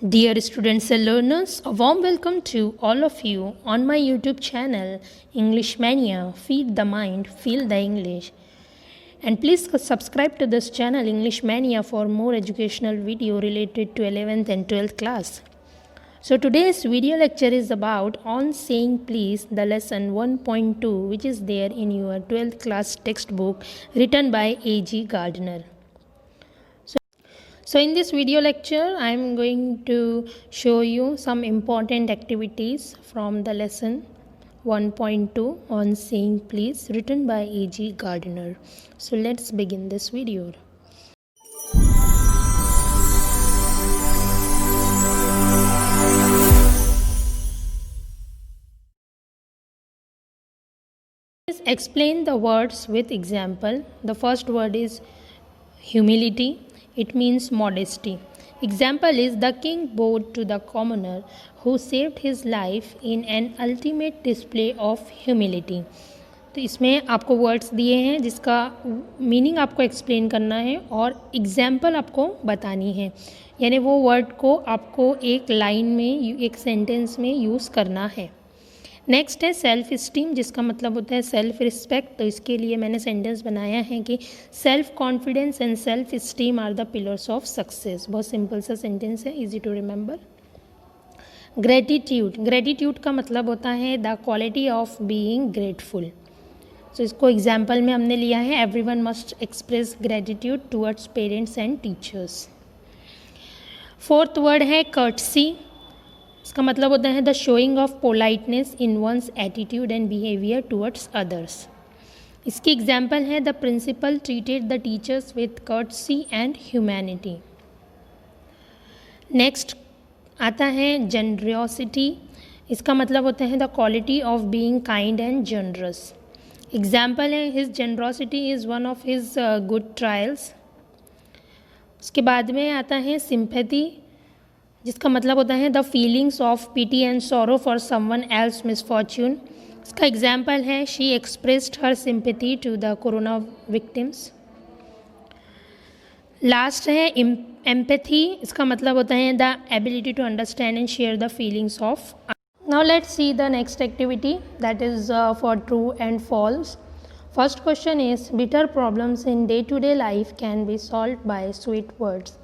Dear students and learners, a warm welcome to all of you on my YouTube channel English Mania. Feed the mind, feel the English. And please subscribe to this channel English Mania for more educational video related to 11th and 12th class. So today's video lecture is about on saying please, the lesson 1.2, which is there in your 12th class textbook written by A.G. Gardner. So in this video lecture, I am going to show you some important activities from the lesson 1.2 on saying please, written by A.G. Gardner. So let's begin this video. Please explain the words with example. The first word is humility. It means modesty. Example is the king bowed to the commoner who saved his life in an ultimate display of humility. तो इसमें आपको words दिए हैं जिसका meaning आपको explain करना है और एग्जाम्पल आपको बतानी है, यानी वो वर्ड को आपको एक लाइन में, एक सेंटेंस में यूज़ करना है. नेक्स्ट है सेल्फ इस्टीम, जिसका मतलब होता है सेल्फ रिस्पेक्ट. तो इसके लिए मैंने सेंटेंस बनाया है कि self confidence and self esteem are the pillars of success. बहुत सिंपल सा सेंटेंस है, easy to remember. Gratitude, gratitude का मतलब होता है the quality of being grateful. तो इसको एग्जाम्पल में हमने लिया है everyone must express gratitude towards parents and teachers. Fourth word है कर्टसी. इसका मतलब होता है the showing of politeness in one's attitude and behaviour towards others. इसकी एग्जाम्पल है the principal treated the teachers with courtesy and humanity. Next आता है generosity. इसका मतलब होता है the quality of being kind and generous. Example है his generosity is one of his good trials. उसके बाद में आता है सिंपैथी, जिसका मतलब होता है the feelings of pity and sorrow for someone else misfortune. इसका एग्जाम्पल है she expressed her sympathy to the corona victims. Last है एम्पैथी. इसका मतलब होता है the ability to understand and share the feelings of. Now let's see the next activity, that is for true and false. First question is bitter problems in day to day life can be solve by sweet words.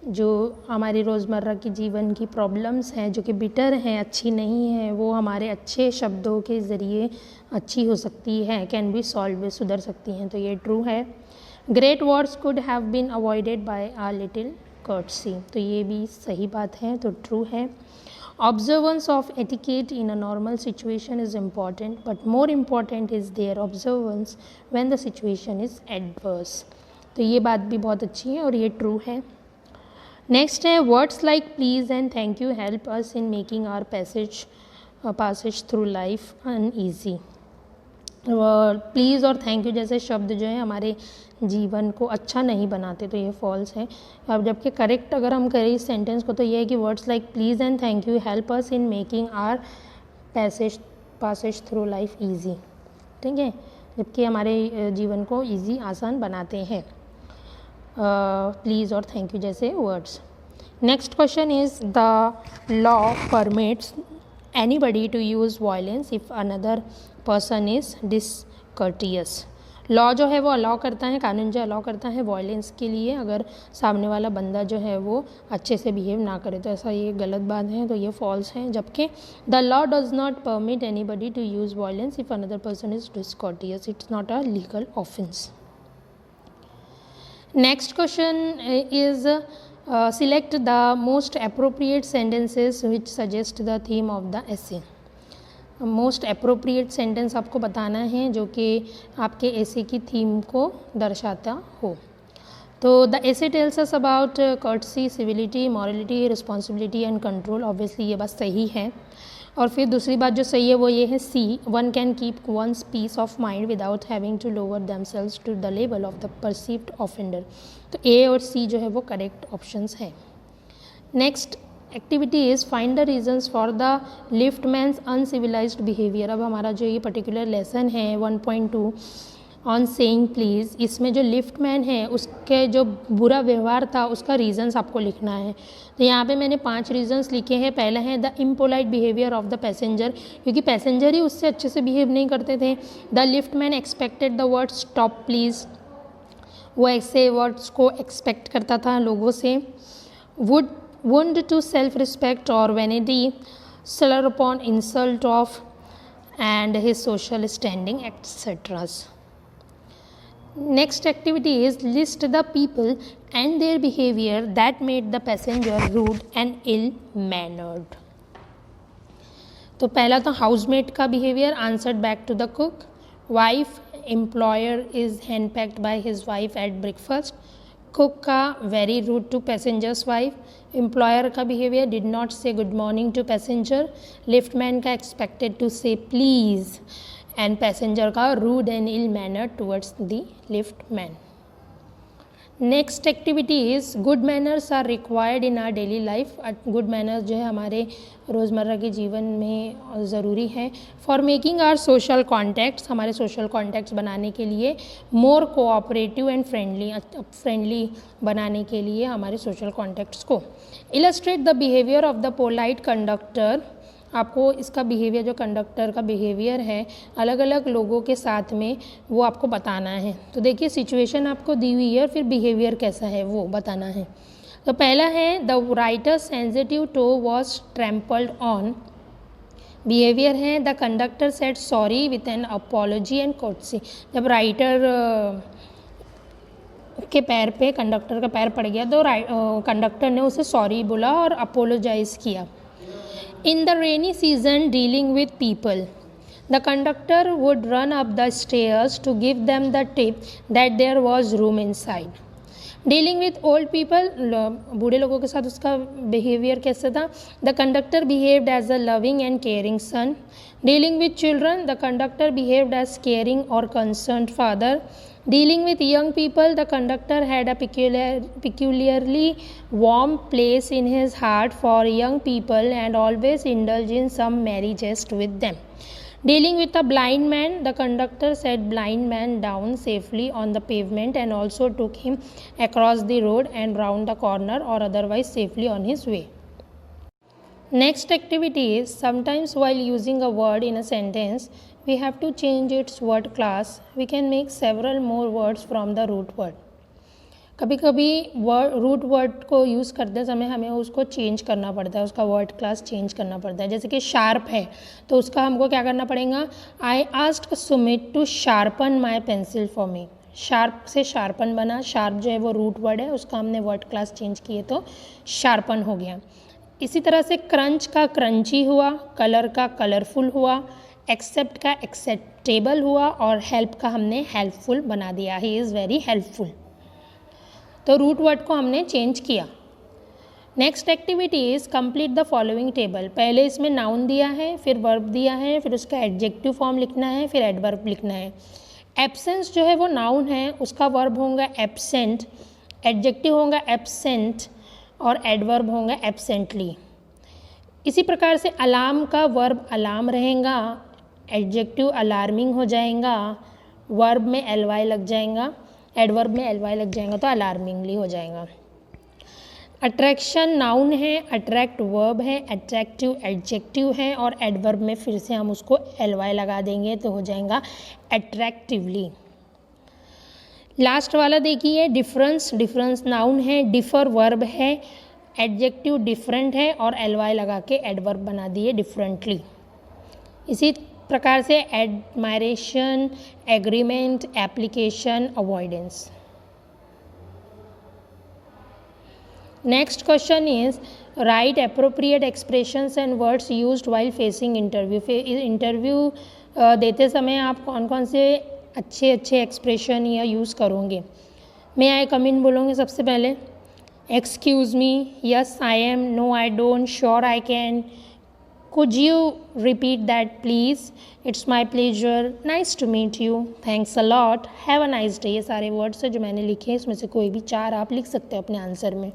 जो हमारी रोज़मर्रा की जीवन की problems हैं जो कि bitter हैं, अच्छी नहीं हैं, वो हमारे अच्छे शब्दों के ज़रिए अच्छी हो सकती है, कैन बी सॉल्व, सुधर सकती हैं. तो ये ट्रू है. Great words could have been avoided by a little courtesy. तो ये भी सही बात है, तो ट्रू है. Observance of etiquette in a normal situation is important, but more important is their observance when the situation is adverse. तो ये बात भी बहुत अच्छी है और ये ट्रू है. नेक्स्ट है words like please and thank you help us in making our passage through life uneasy. Please और थैंक यू जैसे शब्द जो है हमारे जीवन को अच्छा नहीं बनाते, तो ये फॉल्स है. अब जबकि करेक्ट अगर हम करें इस सेंटेंस को तो ये है कि words like please and thank you help us in making our passage through life easy. ठीक है, जबकि हमारे जीवन को ईजी, आसान बनाते हैं प्लीज़ और थैंक यू जैसे words. Next question is the law permits anybody to use violence if another person is discourteous. Law जो है वो अलाउ करता है, कानून जो अलाउ करता है वायलेंस के लिए अगर सामने वाला बंदा जो है वो अच्छे से बिहेव ना करे. तो ऐसा ये गलत बात है, तो ये फॉल्स है. जबकि the law does not permit anybody to use violence if another person is discourteous. It's not a legal offence. Next question is select the most appropriate sentences which suggest the theme of the essay. Most appropriate sentence आपको बताना है जो कि आपके एसे की theme को दर्शाता हो. तो the essay tells us about courtesy, civility, morality, responsibility and control. Obviously ये बात सही है. और फिर दूसरी बात जो सही है वो ये है C, one can keep one's peace of mind without having to lower themselves to the level of the perceived offender. तो ए और सी जो है वो करेक्ट ऑप्शंस हैं. Next activity is find the reasons for the liftman's uncivilised behaviour. अब हमारा जो ये पर्टिकुलर लेसन है 1.2 ऑन सेइंग प्लीज़, इसमें जो लिफ्ट मैन है उसके जो बुरा व्यवहार था उसका रीजंस आपको लिखना है। तो यहाँ पे मैंने 5 रीजंस लिखे हैं। पहला है the impolite behaviour of the passenger, क्योंकि पैसेंजर ही उससे अच्छे से बिहेव नहीं करते थे। The lift man expected the word stop please, वो ऐसे वर्ड्स को एक्सपेक्ट करता था लोगों से। Would wound to self respect और vanity, slur upon insult of and his social standing etc. Next activity is list the people and their behavior that made the passenger rude and ill mannered. तो पहला तो housemate का behaviour, answered back to the cook. Wife, employer is henpecked by his wife at breakfast. Cook का very rude to passengers wife. Employer का behaviour, did not say good morning to passenger. Liftman का expected to say please, and passenger का rude and ill manner towards the liftman. Next activity is good manners are required in our daily life. Good manners जो है हमारे रोज़मर्रा के जीवन में ज़रूरी है। For making our social contacts, हमारे सोशल कॉन्टैक्ट्स बनाने के लिए। मोर कोऑपरेटिव एंड फ्रेंडली बनाने के लिए हमारे सोशल कॉन्टैक्ट्स को। Illustrate the behaviour of the polite conductor, आपको इसका बिहेवियर, जो कंडक्टर का बिहेवियर है अलग अलग लोगों के साथ में, वो आपको बताना है। तो देखिए सिचुएशन आपको दी हुई है, फिर बिहेवियर कैसा है वो बताना है। तो पहला है the writer sensitive toe was trampled on. Behaviour है the conductor said sorry with an apology and courtesy. जब राइटर के पैर पे, कंडक्टर का पैर पड़ गया तो कंडक्टर ने उसे सॉरी बोला और अपोलोजाइज किया। In the rainy season, dealing with people, the conductor would run up the stairs to give them the tip that there was room inside. Dealing with old people, बूढ़े लोगों के साथ उसका behavior कैसा था? The conductor behaved as a loving and caring son. Dealing with children, the conductor behaved as caring or concerned father. Dealing with young people, the conductor had a peculiarly warm place in his heart for young people and always indulged in some merry jest with them. Dealing with a blind man, the conductor set blind man down safely on the pavement and also took him across the road and round the corner or otherwise safely on his way. Next activity is, sometimes while using a word in a sentence, we have to change its word class. We can make several more words from the root word. कभी कभी root word को use करते समय हमें उसको change करना पड़ता है, उसका वर्ड क्लास चेंज करना पड़ता है। जैसे कि शार्प है तो उसका हमको क्या करना पड़ेगा? I asked Sumit to sharpen my pencil for me. Sharp से शार्पन बना, शार्प जो है वो रूट वर्ड है, उसका हमने वर्ड क्लास चेंज किए तो शार्पन हो गया। इसी तरह से क्रंच का क्रंची हुआ, कलर का कलरफुल हुआ, एक्सेप्ट का एक्सेप्टेबल हुआ और हेल्प का हमने हेल्पफुल बना दिया। He is very helpful. तो रूट वर्ड को हमने चेंज किया। Next activity is complete the following table. पहले इसमें नाउन दिया है, फिर वर्ब दिया है, फिर उसका एडजेक्टिव फॉर्म लिखना है, फिर एडवर्ब लिखना है। एब्सेंस जो है वो नाउन है, उसका वर्ब होगा एब्सेंट, एडजेक्टिव होगा एब्सेंट और एडवर्ब होगा एब्सेंटली। इसी प्रकार से अलार्म का वर्ब अलार्म रहेगा, एडजेक्टिव अलार्मिंग हो जाएगा, वर्ब में एलवाई लग जाएगा, एडवर्ब में एलवाई लग जाएगा तो अलार्मिंगली हो जाएगा। अट्रैक्शन नाउन है, अट्रैक्ट वर्ब है, अट्रैक्टिव एडजेक्टिव है और एडवर्ब में फिर से हम उसको एलवाई लगा देंगे तो हो जाएगा अट्रैक्टिवली। लास्ट वाला देखिए डिफरेंस, डिफरेंस नाउन है, डिफर वर्ब है, एडजेक्टिव डिफरेंट है और एलवाई लगा के एडवर्ब बना दिए डिफरेंटली। इसी प्रकार से admiration, agreement, application, avoidance. Next question is right appropriate expressions and words used while facing interview. Interview देते समय आप कौन कौन से अच्छे अच्छे एक्सप्रेशन या यूज़ करोगे? मैं आई कम इन बोलोगे सबसे पहले। Excuse me, yes I am, no I don't, sure I can, could you repeat that please, it's my pleasure, nice to meet you, thanks a lot, have a nice day। ये सारे words है जो मैंने लिखे हैं, इसमें से कोई भी 4 आप लिख सकते हो अपने आंसर में।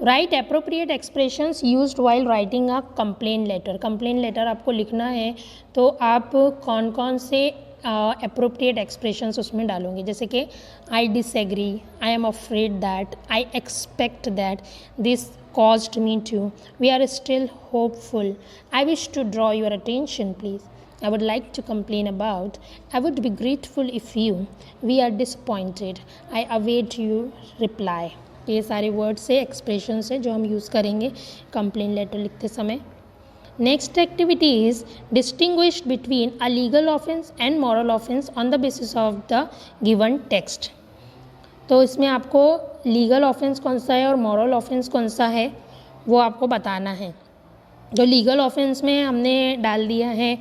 Write appropriate expressions used while writing a complain letter. Complain letter आपको लिखना है तो आप कौन कौन से अप्रोप्रिएट एक्सप्रेशंस उसमें डालूंगी, जैसे कि I disagree, I am afraid that, I expect that, this caused me to, we are still hopeful, I wish to draw your attention please, I would like to complain about, I would be grateful if you, we are disappointed, I await your reply। ये सारे words से expressions है जो हम use करेंगे complain letter लिखते समय। Next activity is distinguish between a legal offence and moral offence on the basis of the given text. तो इसमें आपको लीगल ऑफेंस कौन सा है और मॉरल ऑफेंस कौन सा है वो आपको बताना है। तो लीगल ऑफेंस में हमने डाल दिया है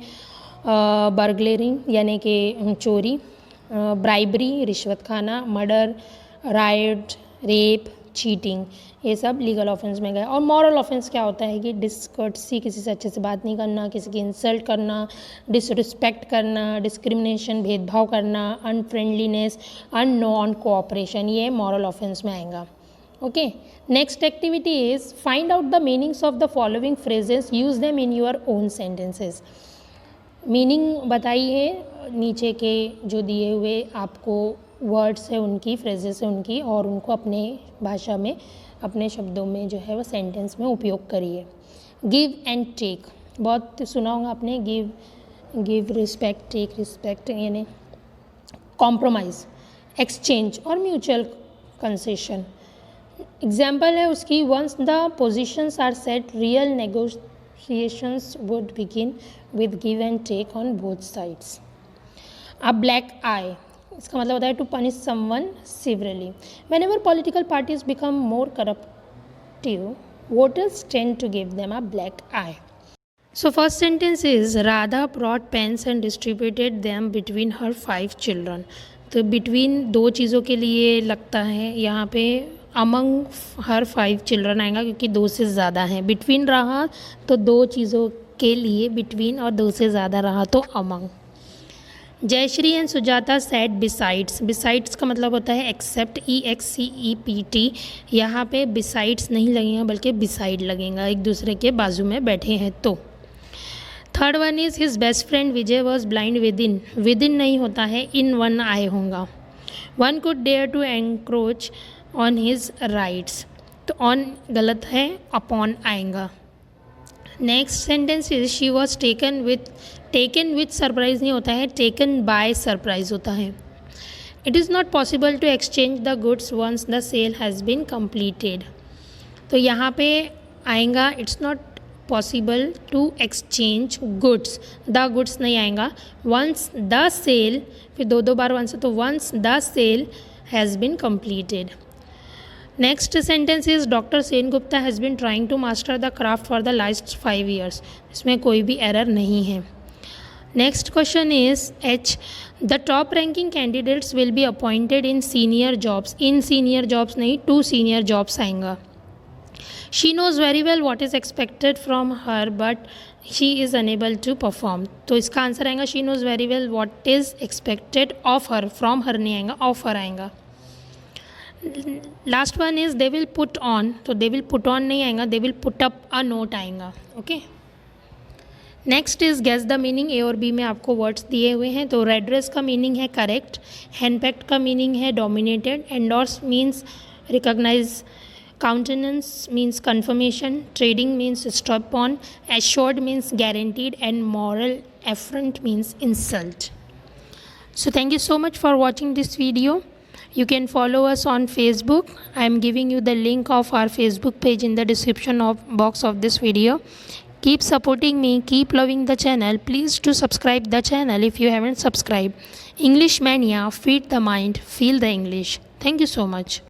बर्गलरिंग यानी कि चोरी, ब्राइबरी रिश्वत खाना, मर्डर, राइट, रेप, चीटिंग, ये सब लीगल ऑफेंस में गए। और मॉरल ऑफेंस क्या होता है कि डिसकर्टसी, किसी से अच्छे से बात नहीं करना, किसी की इंसल्ट करना, डिसरिस्पेक्ट करना, डिस्क्रिमिनेशन, भेदभाव करना, अनफ्रेंडलीनेस, अननॉन कोऑपरेशन, ये मॉरल ऑफेंस में आएगा। Okay, next activity is find out the meanings of the following phrases, use them in your own sentences. Meaning बताइए नीचे के जो दिए हुए आपको वर्ड्स है उनकी, फ्रेजेस है उनकी, और उनको अपने भाषा में, अपने शब्दों में जो है वो सेंटेंस में उपयोग करिए। गिव एंड टेक, बहुत सुना होगा आपने, गिव रिस्पेक्ट, टेक रिस्पेक्ट, यानी कॉम्प्रोमाइज़, एक्सचेंज और म्यूचुअल कंसेशन। एग्जाम्पल है उसकी, once the positions are set real negotiations would begin with give and take on both sides. A black eye, इसका मतलब होता है to punish someone severely. Whenever political parties become more corruptive, voters tend to give them a black eye. So first sentence is Radha brought pens and distributed them between her 5 children. तो between दो चीज़ों के लिए लगता है, यहाँ पे among हर 5 children आएगा क्योंकि 2 से ज़्यादा हैं। बिटवीन रहा तो 2 चीज़ों के लिए बिटवीन, और 2 से ज़्यादा रहा तो among. Jayashree and Sujata said besides, besides का मतलब होता है एक्सेप्ट, EXCEPT। यहाँ पे बिसाइड्स नहीं लगेगा बल्कि बिसाइड लगेगा, एक दूसरे के बाजू में बैठे हैं तो। Third one is his best friend Vijay was blind with in नहीं होता है, इन वन आए होगा। One could dare to encroach on his rights, तो ऑन गलत है, अपॉन आएगा। Next sentence is she was taken with surprise नहीं होता है, टेकन बाय सरप्राइज होता है। It is not possible to exchange the goods once the sale has been completed. तो यहाँ पे आएगा it's not possible to exchange goods, the goods नहीं आएगा। वंस द सेल, फिर 2 बार वंस, तो once the sale has been completed. Next sentence is doctor Sen Gupta has been trying to master the craft for the last 5 years। इसमें कोई भी error नहीं है। Next question is H, the top ranking candidates will be appointed in senior jobs, in senior jobs नहीं, 2 senior jobs आएंगा। She knows very well what is expected from her but she is unable to perform, तो इसका answer आएगा she knows very well what is expected of her, from her नहीं आएगा, of her आएगा। Last one is they will put on, तो they will put on नहीं आएगा, they will put up a note आएगा। Okay, next is guess the meaning. A और B में आपको वर्ड्स दिए हुए हैं। तो रेड ड्रेस का मीनिंग है करेक्ट, हैंडपैक्ड का मीनिंग है dominated, endorse means recognise, countenance means confirmation, trading means stop on, assured means guaranteed, and moral affront means insult. So thank you so much for watching this video. You can follow us on Facebook. I am giving you the link of our Facebook page in the description box of this video. Keep supporting me, keep loving the channel. Please do subscribe the channel if you haven't subscribed. English Mania, feed the mind, feel the English. Thank you so much.